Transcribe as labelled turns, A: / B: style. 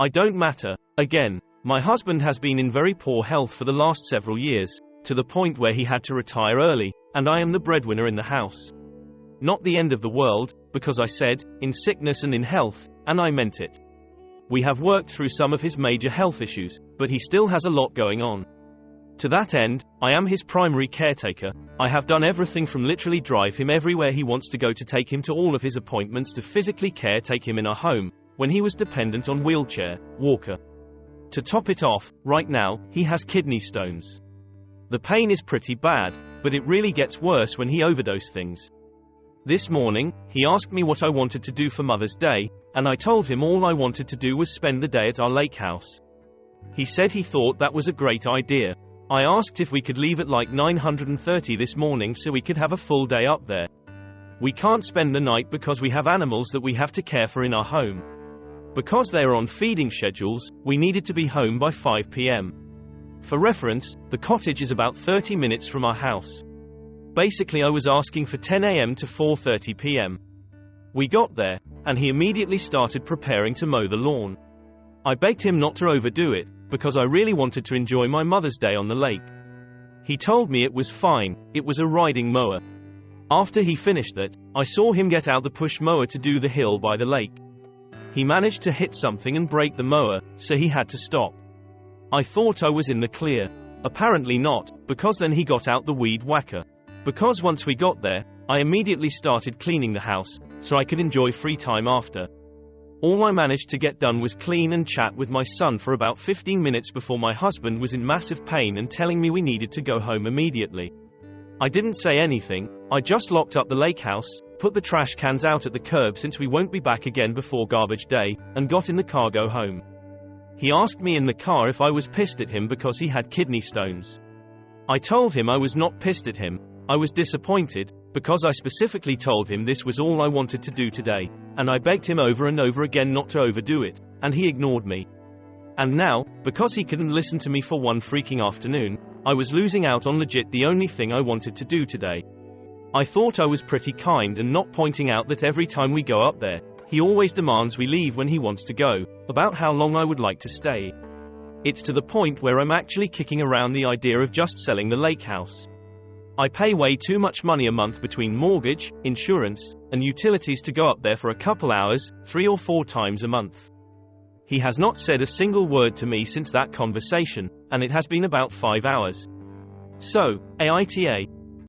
A: I don't matter. Again, my husband has been in very poor health for the last several years, to the point where he had to retire early, and I am the breadwinner in the house. Not the end of the world, because I said, in sickness and in health, and I meant it. We have worked through some of his major health issues, but he still has a lot going on. To that end, I am his primary caretaker. I have done everything from literally drive him everywhere he wants to go, to take him to all of his appointments, to physically take him in our home, when he was dependent on wheelchair, walker. To top it off, right now, he has kidney stones. The pain is pretty bad, but it really gets worse when he overdoses things. This morning, he asked me what I wanted to do for Mother's Day, and I told him all I wanted to do was spend the day at our lake house. He said he thought that was a great idea. I asked if we could leave at like 9:30 this morning so we could have a full day up there. We can't spend the night because we have animals that we have to care for in our home. Because they are on feeding schedules, we needed to be home by 5 p.m. For reference, the cottage is about 30 minutes from our house. Basically, I was asking for 10 a.m. to 4:30 p.m. We got there, and he immediately started preparing to mow the lawn. I begged him not to overdo it, because I really wanted to enjoy my Mother's Day on the lake. He told me it was fine, it was a riding mower. After he finished that, I saw him get out the push mower to do the hill by the lake. He managed to hit something and break the mower, so he had to stop. I thought I was in the clear. Apparently not, because then he got out the weed whacker. Because once we got there, I immediately started cleaning the house, so I could enjoy free time after. All I managed to get done was clean and chat with my son for about 15 minutes before my husband was in massive pain and telling me we needed to go home immediately. I didn't say anything, I just locked up the lake house, put the trash cans out at the curb since we won't be back again before garbage day, and got in the car go home. He asked me in the car if I was pissed at him because he had kidney stones. I told him I was not pissed at him, I was disappointed, because I specifically told him this was all I wanted to do today, and I begged him over and over again not to overdo it, and he ignored me. And now, because he couldn't listen to me for one freaking afternoon, I was losing out on legit the only thing I wanted to do today. I thought I was pretty kind and not pointing out that every time we go up there, he always demands we leave when he wants to go, about how long I would like to stay. It's to the point where I'm actually kicking around the idea of just selling the lake house. I pay way too much money a month between mortgage, insurance, and utilities to go up there for a couple hours, 3 or 4 times a month. He has not said a single word to me since that conversation, and it has been about 5 hours. So, AITA,